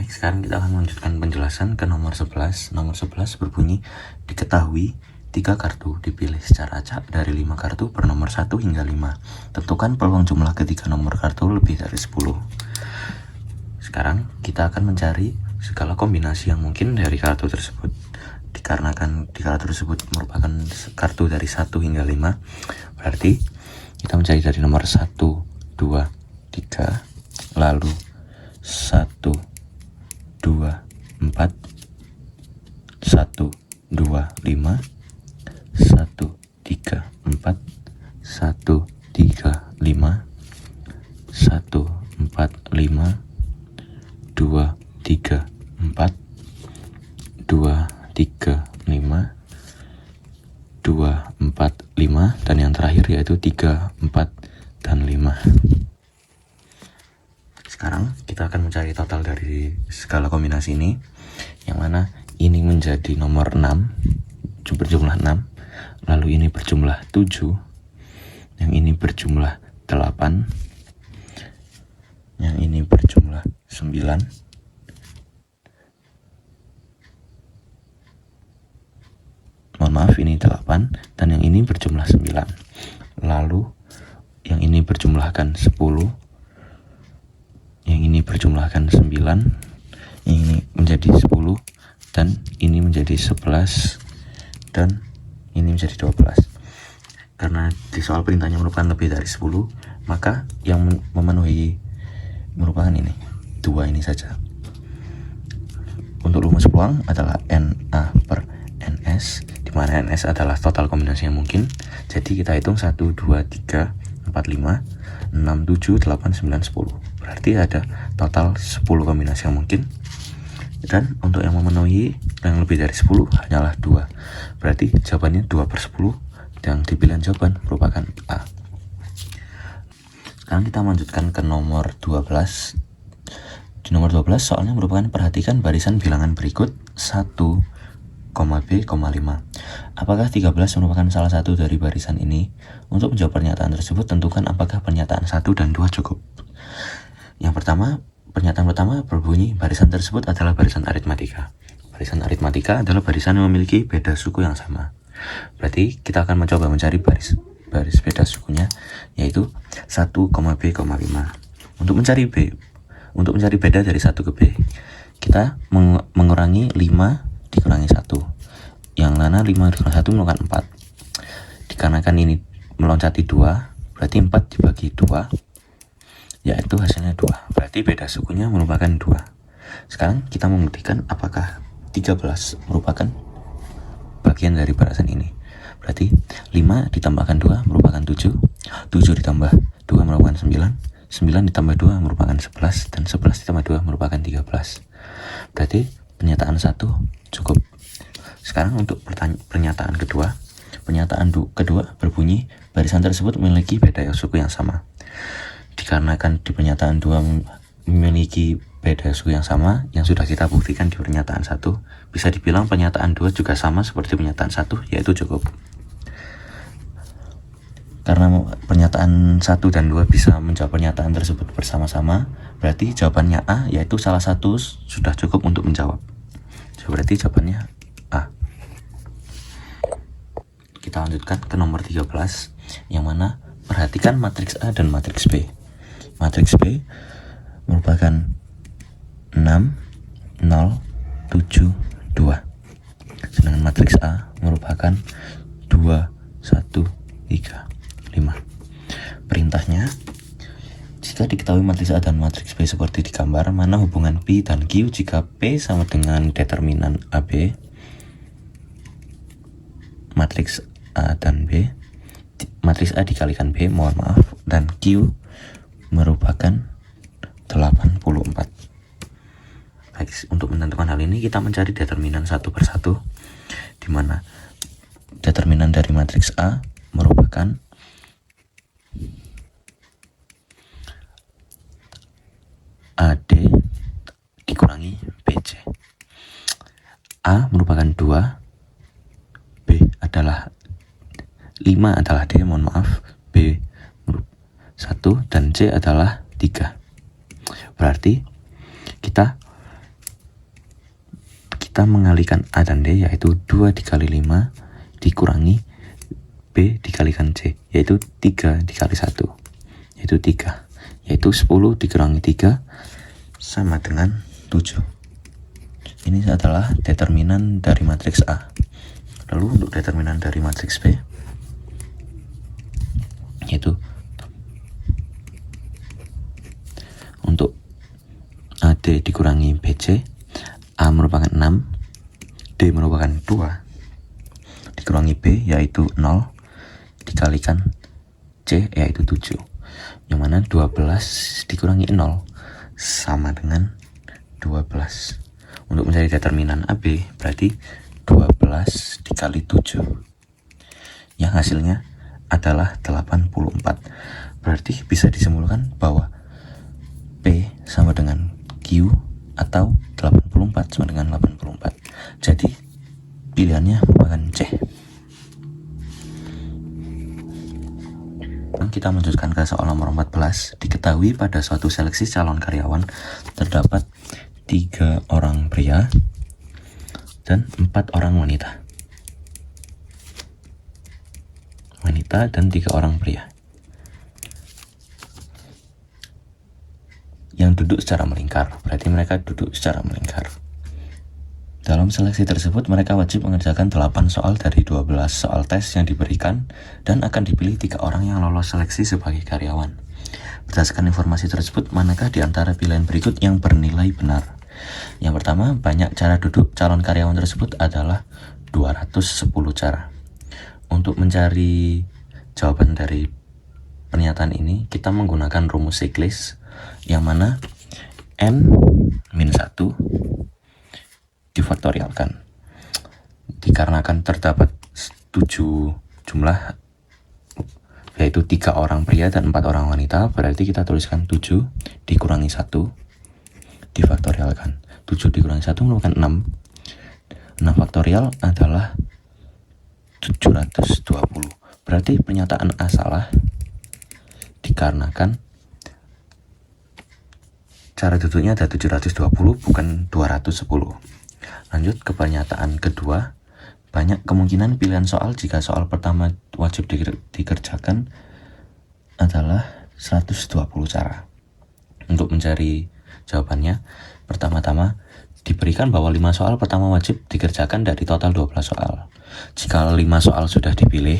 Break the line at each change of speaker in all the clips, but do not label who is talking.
Baik, sekarang kita akan melanjutkan penjelasan ke nomor 11. Nomor 11 berbunyi, diketahui 3 kartu dipilih secara acak dari 5 kartu bernomor 1 hingga 5. Tentukan peluang jumlah ketiga nomor kartu lebih dari 10. Sekarang kita akan mencari segala kombinasi yang mungkin dari kartu tersebut. Dikarenakan di kartu tersebut merupakan kartu dari 1 hingga 5, berarti kita mencari dari nomor 1, 2, 3, lalu 1, 2, 4, 1, 2, 5, 1, 3, 4, 1, 3, 5, 1, 4, 5, 2, 3, 4, 2, 3, 5, 2, 4, 5, dan yang terakhir yaitu 3, 4, dan 5. Sekarang kita akan mencari total dari segala kombinasi ini, yang mana ini menjadi nomor 6 berjumlah 6, lalu ini berjumlah 7, yang ini berjumlah 8, yang ini berjumlah 9, mohon maaf ini 8, dan yang ini berjumlah 9, lalu yang ini berjumlahkan 10, yang ini berjumlahkan 9, yang ini menjadi 10, dan ini menjadi 11, dan ini menjadi 12. Karena di soal perintahnya merupakan lebih dari 10, maka yang memenuhi merupakan ini, 2 ini saja. Untuk rumus peluang adalah NA per NS, di mana NS adalah total kombinasi yang mungkin. Jadi kita hitung 1, 2, 3, 4, 5, 6, 7, 8, 9, 10. Berarti ada total 10 kombinasi yang mungkin. Dan untuk yang memenuhi yang lebih dari 10 hanyalah 2. Berarti jawabannya 2 per 10, yang di pilihan jawaban merupakan A. Sekarang kita melanjutkan ke nomor 12. Di nomor 12 soalnya merupakan perhatikan barisan bilangan berikut 1, B, 5. Apakah 13 merupakan salah satu dari barisan ini? Untuk menjawab pernyataan tersebut, tentukan apakah pernyataan 1 dan 2 cukup. Yang pertama, pernyataan pertama berbunyi, barisan tersebut adalah barisan aritmatika. Barisan aritmatika adalah barisan yang memiliki beda suku yang sama. Berarti kita akan mencoba mencari baris beda sukunya, yaitu 1, B, 5. Untuk mencari beda dari 1 ke B, kita mengurangi 5 dikurangi 1, yang mana 5 dikurangi 1 merupakan 4. Dikarenakan ini meloncati 2, berarti 4 dibagi 2, yaitu hasilnya 2. Berarti beda sukunya merupakan 2. Sekarang kita membuktikan apakah 13 merupakan bagian dari barisan ini. Berarti 5 ditambahkan 2 merupakan 7, 7 ditambah 2 merupakan 9, 9 ditambah 2 merupakan 11, dan 11 ditambah 2 merupakan 13. Berarti pernyataan 1 cukup. Sekarang untuk pernyataan kedua. Pernyataan kedua berbunyi, barisan tersebut memiliki beda suku yang sama. Dikarenakan di pernyataan 2 memiliki beda suku yang sama, yang sudah kita buktikan di pernyataan 1, bisa dibilang pernyataan 2 juga sama seperti pernyataan 1, yaitu cukup. Karena pernyataan 1 dan 2 bisa menjawab pernyataan tersebut bersama-sama, berarti jawabannya A, yaitu salah satu sudah cukup untuk menjawab. Berarti jawabannya A. Kita lanjutkan ke nomor 13, yang mana perhatikan matriks A dan matriks B. Matriks B merupakan 6, 0, 7, 2. Sedangkan matriks A merupakan 2, 1, 3, 5. Perintahnya, jika diketahui matriks A dan matriks B seperti di gambar, mana hubungan P dan Q jika P sama dengan determinan AB, matriks A dan B, matriks A dikalikan B, mohon maaf, dan Q merupakan 84. Baik, untuk menentukan hal ini kita mencari determinan satu persatu, di mana determinan dari matriks A merupakan AD dikurangi BC. A merupakan 2, B adalah 5 adalah D, mohon maaf, B 1, dan C adalah 3. Berarti kita kita mengalihkan A dan D, yaitu 2 dikali 5 dikurangi B dikalikan C, yaitu 3 dikali 1, yaitu 3, yaitu 10 dikurangi 3 sama dengan 7. Ini adalah determinan dari matriks A. Lalu untuk determinan dari matriks B, yaitu untuk AD dikurangi BC, A merupakan 6, D merupakan 2, dikurangi B yaitu 0, dikalikan C yaitu 7, yang mana 12 dikurangi 0 sama dengan 12. Untuk mencari determinan AB berarti 12 dikali 7, yang hasilnya adalah 84. Berarti bisa disimpulkan bahwa P sama dengan Q atau 84 sama dengan 84. Jadi pilihannya merupakan C. Kita melanjutkan ke soal nomor 14. Diketahui pada suatu seleksi calon karyawan terdapat 3 orang pria dan 4 orang wanita. Dan 3 orang pria yang duduk secara melingkar, berarti mereka duduk secara melingkar. Dalam seleksi tersebut, mereka wajib mengerjakan 8 soal dari 12 soal tes yang diberikan dan akan dipilih 3 orang yang lolos seleksi sebagai karyawan. Berdasarkan informasi tersebut, manakah di antara pilihan berikut yang bernilai benar? Yang pertama, banyak cara duduk calon karyawan tersebut adalah 210 cara. Untuk mencari jawaban dari pernyataan ini, kita menggunakan rumus siklis, yang mana N-1 difaktorialkan. Dikarenakan terdapat 7 jumlah, yaitu 3 orang pria dan 4 orang wanita, berarti kita tuliskan 7 dikurangi 1 difaktorialkan. 7 dikurangi 1 merupakan 6. 6 faktorial adalah 720. Berarti pernyataan A salah dikarenakan cara duduknya ada 720 bukan 210. Lanjut ke pernyataan kedua. Banyak kemungkinan pilihan soal jika soal pertama wajib dikerjakan adalah 120 cara. Untuk mencari jawabannya, pertama-tama diberikan bahwa 5 soal pertama wajib dikerjakan dari total 12 soal. Jika 5 soal sudah dipilih,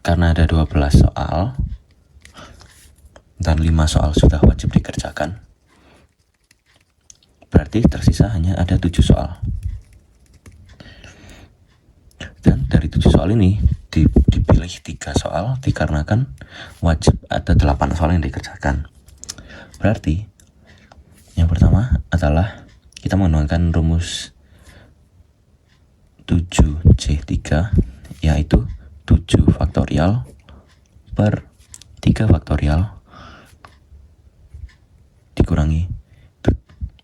karena ada 12 soal dan 5 soal sudah wajib dikerjakan, berarti tersisa hanya ada 7 soal. Dan dari 7 soal ini dipilih 3 soal dikarenakan wajib ada 8 soal yang dikerjakan. Berarti yang pertama adalah kita menggunakan rumus 7C3, yaitu 7 faktorial per 3 faktorial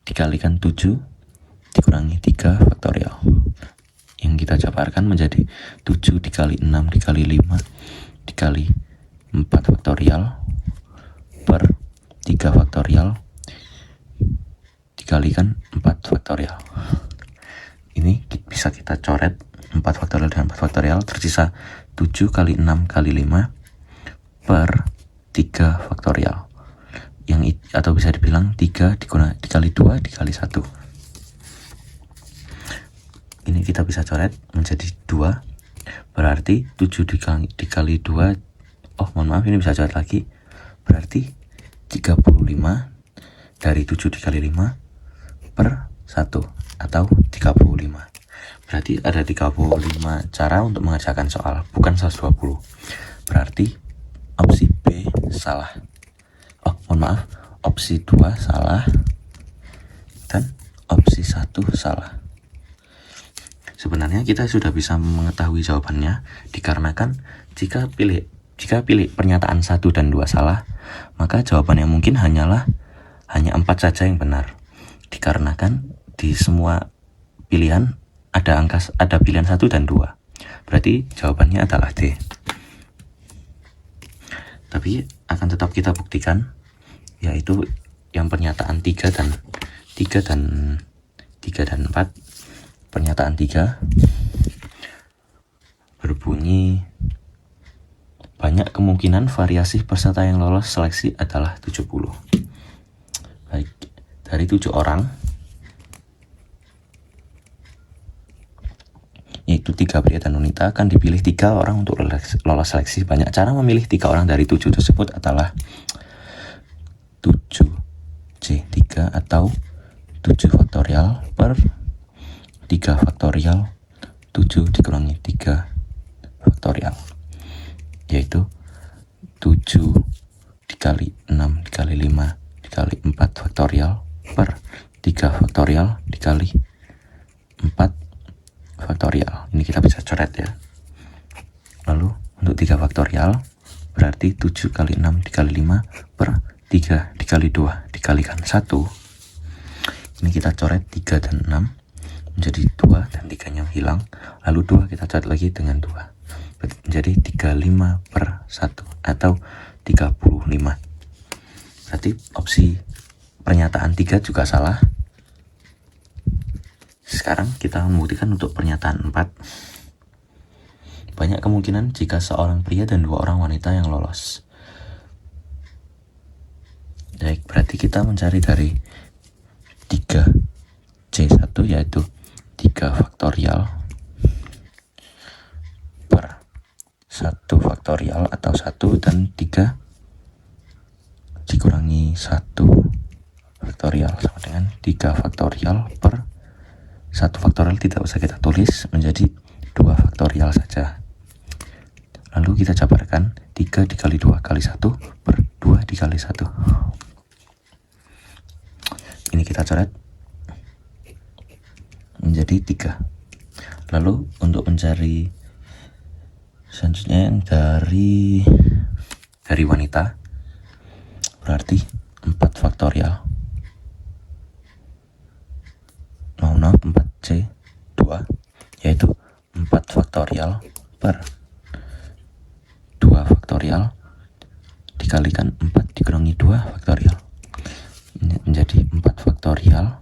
dikalikan 7 dikurangi 3 faktorial, yang kita jabarkan menjadi 7 dikali 6 dikali 5 dikali 4 faktorial per 3 faktorial dikalikan 4 faktorial. Ini bisa kita coret 4 faktorial dan 4 faktorial, tersisa 7 kali 6 kali 5 per 3 faktorial, yang atau bisa dibilang 3 dikali 2 dikali 1. Ini kita bisa coret menjadi 2, berarti 7 dikali 2, ini bisa coret lagi, berarti 35 dari 7 dikali 5 per 1 atau 35. Berarti ada 35 cara untuk mengerjakan soal, bukan 120. Berarti opsi B salah. Opsi 2 salah dan opsi 1 salah. Sebenarnya kita sudah bisa mengetahui jawabannya dikarenakan jika pilih pernyataan 1 dan 2 salah, maka jawaban yang mungkin hanya 4 saja yang benar. Dikarenakan di semua pilihan ada pilihan 1 dan 2. Berarti jawabannya adalah D. Tapi akan tetap kita buktikan, yaitu yang pernyataan 3 dan 4. Pernyataan 3 berbunyi banyak kemungkinan variasi peserta yang lolos seleksi adalah 70. Baik, dari 7 orang, yaitu 3 pria dan wanita, akan dipilih 3 orang untuk lolos seleksi. Banyak cara memilih 3 orang dari 7 tersebut adalah 7C3 atau 7 faktorial per 3 faktorial 7 dikurangi 3 faktorial, yaitu 7 dikali 6 dikali 5 dikali 4 faktorial per 3 faktorial dikali 4 faktorial. Ini kita bisa coret ya. Lalu untuk 3 faktorial berarti 7 kali 6 dikali 5 per 3 dikali 2 dikalikan 1. Ini kita coret 3 dan 6 menjadi 2 dan 3 nya hilang. Lalu 2 kita coret lagi dengan 2 menjadi 35 per 1 atau 35. Berarti opsi pernyataan 3 juga salah. Sekarang kita membuktikan untuk pernyataan 4. Banyak kemungkinan jika seorang pria dan 2 orang wanita yang lolos. Baik, berarti kita mencari dari 3C1 yaitu 3 faktorial per 1 faktorial atau 1 dan 3 dikurangi 1 faktorial sama dengan 3 faktorial per 1 faktorial tidak usah kita tulis, menjadi 2 faktorial saja. Lalu kita jabarkan 3 dikali 2 kali 1 per 2 dikali 1. Ini kita coret menjadi 3. Lalu untuk mencari selanjutnya yang dari wanita, berarti 4 faktorial 4C2 yaitu 4 faktorial per 2 faktorial dikalikan 4 dikurangi 2 faktorial menjadi 4 faktorial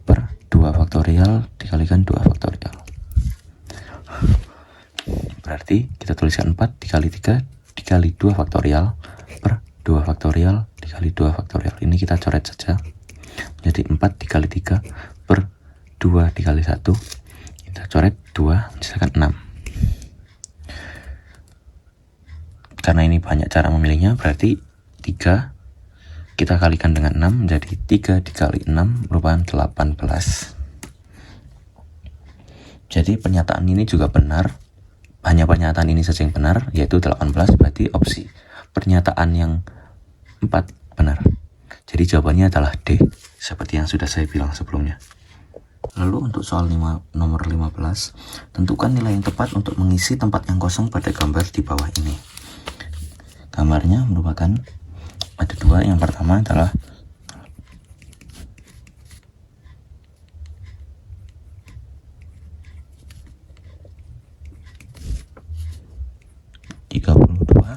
per 2 faktorial dikalikan 2 faktorial. Berarti kita tuliskan 4 dikali 3 dikali 2 faktorial per 2 faktorial dikali 2 faktorial. Ini kita coret saja menjadi 4 dikali 3 per 2 dikali 1. Kita coret 2 misalkan 6. Karena ini banyak cara memilihnya, berarti 3 kita kalikan dengan 6 menjadi 3 dikali 6 merupakan 18. Jadi pernyataan ini juga benar. Hanya pernyataan ini saja yang benar, yaitu 18, berarti opsi pernyataan yang 4 benar. Jadi jawabannya adalah D, seperti yang sudah saya bilang sebelumnya. Lalu untuk soal nomor 15, tentukan nilai yang tepat untuk mengisi tempat yang kosong pada gambar di bawah ini. Gambarnya merupakan ada 2, yang pertama adalah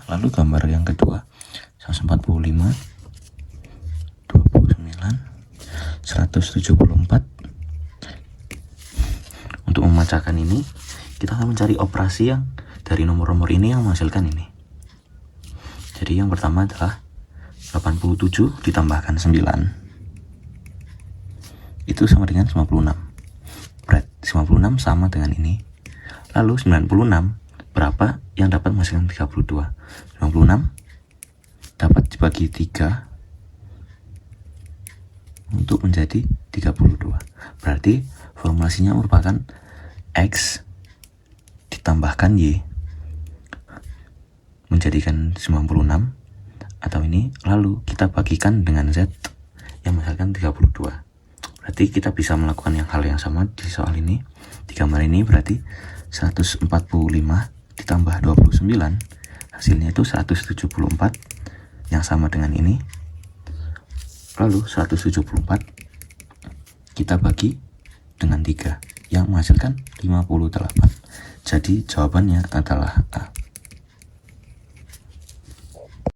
lalu gambar yang kedua 145, 29, 174. Untuk memecahkan ini, kita akan mencari operasi yang dari nomor-nomor ini yang menghasilkan ini. Jadi yang pertama adalah 87 ditambahkan 9 itu sama dengan 56. Berat 56 sama dengan ini. Lalu 96 berapa yang dapat menghasilkan 32? 96 dapat dibagi 3 untuk menjadi 32. Berarti formulasinya merupakan X ditambahkan Y menjadikan 96 atau ini, lalu kita bagikan dengan Z yang menghasilkan 32. Berarti kita bisa melakukan hal yang sama di soal ini. Di gambar ini berarti 145 ditambah 29 hasilnya itu 174 yang sama dengan ini. Lalu 174 kita bagi dengan 3 yang menghasilkan 58. Jadi jawabannya adalah A.